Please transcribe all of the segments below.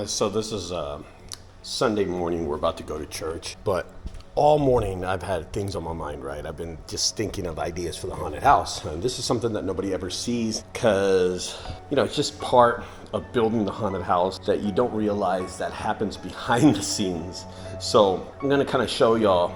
So this is Sunday morning. We're about to go to church, but all morning I've had things on my mind, right? I've been just thinking of ideas for the haunted house. And this is something that nobody ever sees because, it's just part of building the haunted house that you don't realize that happens behind the scenes. So I'm gonna kind of show y'all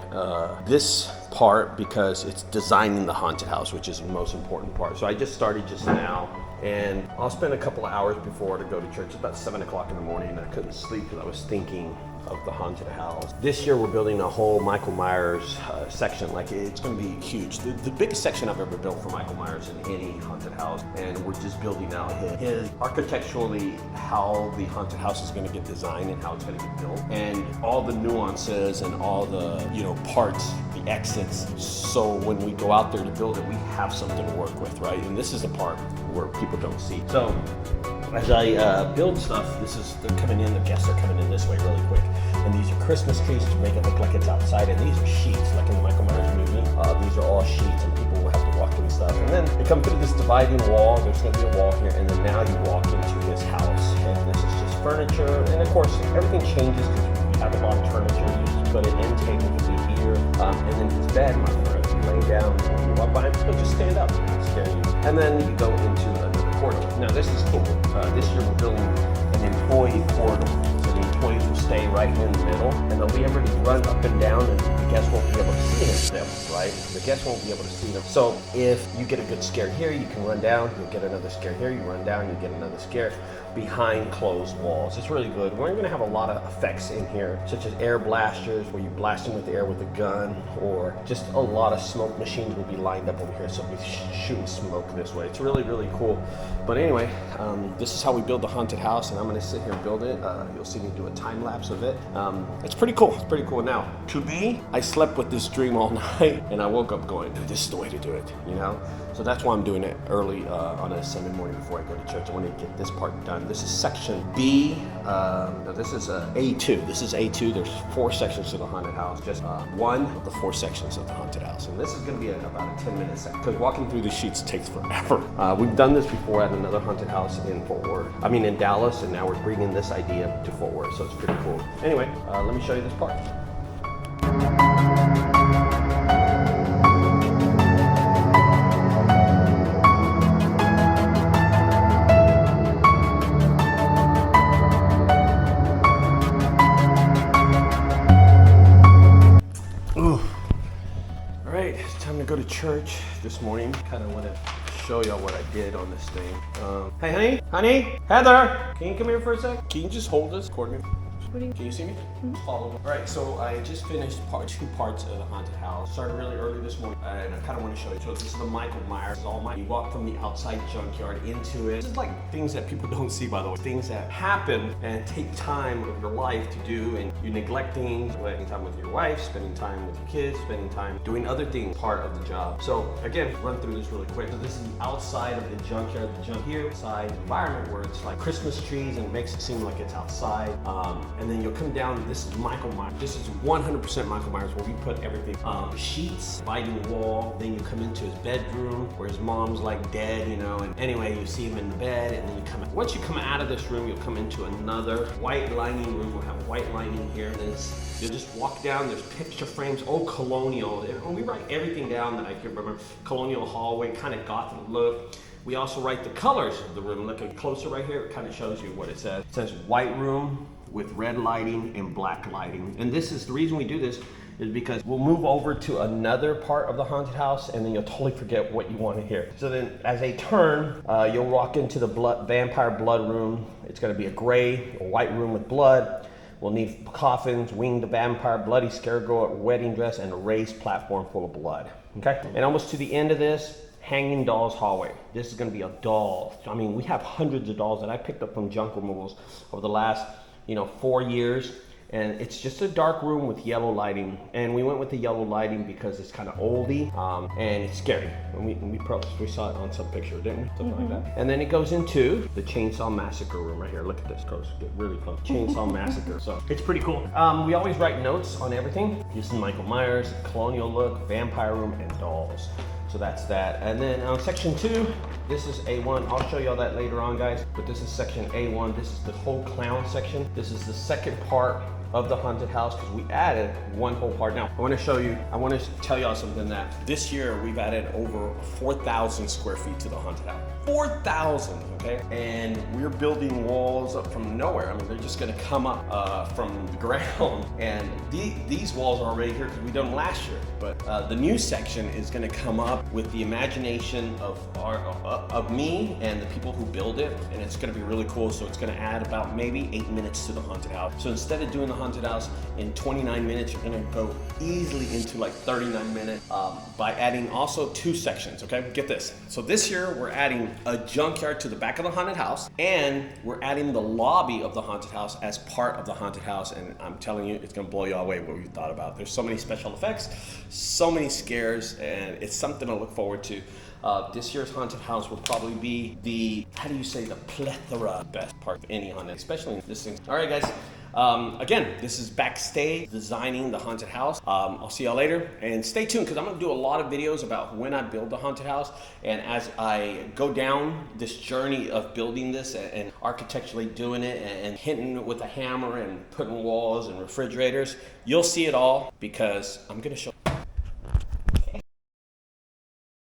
this part because it's designing the haunted house, which is the most important part. So I just started just now. And I'll spend a couple of hours before to go to church. It's about 7 o'clock in the morning and I couldn't sleep because I was thinking of the haunted house. This year we're building a whole Michael Myers section. Like it's gonna be huge. The biggest section I've ever built for Michael Myers in any haunted house. And we're just building out his architecturally how the haunted house is gonna get designed and how it's gonna get built. And all the nuances and all the, parts, the exits. So when we go out there to build it, we have something to work with, right? And this is the part where people don't see. So as I build stuff, they're coming in, the guests are coming in this way really quick. And these are Christmas trees to make it look like it's outside. And these are sheets, like in the Michael Myers movie. These are all sheets and people will have to walk through stuff. And then they come through this dividing wall. There's gonna be a wall here. And then now you walk into this house. And this is just furniture. And of course, everything changes because we have a lot of furniture. You just put an end table to be here. And then his bed, my friend, you lay down. When you walk by him, he'll just stand up and scare you. And then you go into another corridor. Now this is cool. This year we're building an employee corridor. So the employees will stay right in the middle and they'll be able to run up and down and the guests won't be able to see them, right? The guests won't be able to see them. So if you get a good scare here, you can run down, you get another scare here, you run down, you get another scare behind closed walls. It's really good. We're gonna have a lot of effects in here, such as air blasters, where you blast them with the air with a gun, or just a lot of smoke machines will be lined up over here, so we'll be shooting smoke this way. It's really, really cool. But anyway, this is how we build the haunted house, and I'm gonna sit here and build it. You'll see me do a time lapse of it. It's pretty cool. It's pretty cool. Now, to me, I slept with this dream all night, and I woke up going, dude, this is the way to do it, So that's why I'm doing it early on a Sunday morning before I go to church. I want to get this part done. This is section B. This is A2. This is A2. There's 4 sections to the haunted house. Just one of the 4 sections of the haunted house. And this is going to be about a 10-minute section because walking through the sheets takes forever. We've done this before at another haunted house in in Dallas, and now we're bringing this idea to Fort Worth, so it's pretty cool. Anyway, let me show you this part. Go to church this morning. Kind of want to show y'all what I did on this thing. Hey, honey, Heather, can you come here for a sec? Can you just hold this? Can you see me? Follow me. All right, so I just finished 2 parts of the haunted house. Started really early this morning, and I kind of want to show you. So this is the Michael Myers. You walk from the outside junkyard into it. This is like things that people don't see, by the way. Things that happen and take time of your life to do, and you neglect things. Spending time with your wife, spending time with your kids, spending time doing other things, part of the job. So again, run through this really quick. So this is the outside of the junkyard, the junk here, outside environment where it's like Christmas trees and it makes it seem like it's outside. And then you'll come down, this is Michael Myers. This is 100% Michael Myers where we put everything. Sheets, dividing wall, then you come into his bedroom where his mom's like dead, and anyway, you see him in the bed and then you come out. Once you come out of this room, you'll come into another white lining room. We'll have white lining here. You'll just walk down, there's picture frames, colonial. And we write everything down that I can remember. Colonial hallway, kind of gothic look. We also write the colors of the room. Look closer right here, it kind of shows you what it says. It says white room with red lighting and black lighting. And this is the reason we do this is because we'll move over to another part of the haunted house and then you'll totally forget what you want to hear. So then as a turn, you'll walk into the vampire blood room. It's gonna be a gray or white room with blood. We'll need coffins, winged vampire, bloody scarecrow, wedding dress, and a raised platform full of blood, okay? And almost to the end of this, hanging dolls hallway. This is gonna be a doll. We have hundreds of dolls that I picked up from junk removals over the last 4 years, and it's just a dark room with yellow lighting. And we went with the yellow lighting because it's kind of oldie and it's scary. And we saw it on some picture, didn't we? Something like that. And then it goes into the Chainsaw Massacre room right here. Look at this, goes get really close. Chainsaw Massacre. So it's pretty cool. We always write notes on everything. This is Michael Myers, colonial look, vampire room, and dolls. So that's that. And then on section 2, this is A1. I'll show y'all that later on, guys. But this is section A1. This is the whole clown section. This is the second part of the haunted house because we added one whole part. Now, I want to tell y'all something that this year we've added over 4,000 square feet to the haunted house. 4,000, okay? And we're building walls up from nowhere. I mean, they're just gonna come up from the ground. And these walls are already here because we done them last year. But the new section is gonna come up with the imagination of me and the people who build it. And it's gonna be really cool. So it's gonna add about maybe 8 minutes to the haunted house. So instead of doing the haunted house in 29 minutes, you're gonna go easily into like 39 minutes by adding also 2 sections, okay? Get this. So this year we're adding a junkyard to the back of the haunted house, and we're adding the lobby of the haunted house as part of the haunted house. And I'm telling you, it's gonna blow you away what you thought about. There's so many special effects, so many scares, and it's something to look forward to. This year's haunted house will probably be the plethora best part of any haunted, especially in this thing. All right, guys. Again, this is backstage designing the haunted house. I'll see y'all later, and stay tuned because I'm gonna do a lot of videos about when I build the haunted house, and as I go down this journey of building this and architecturally doing it and hitting it with a hammer and putting walls and refrigerators, you'll see it all because I'm gonna show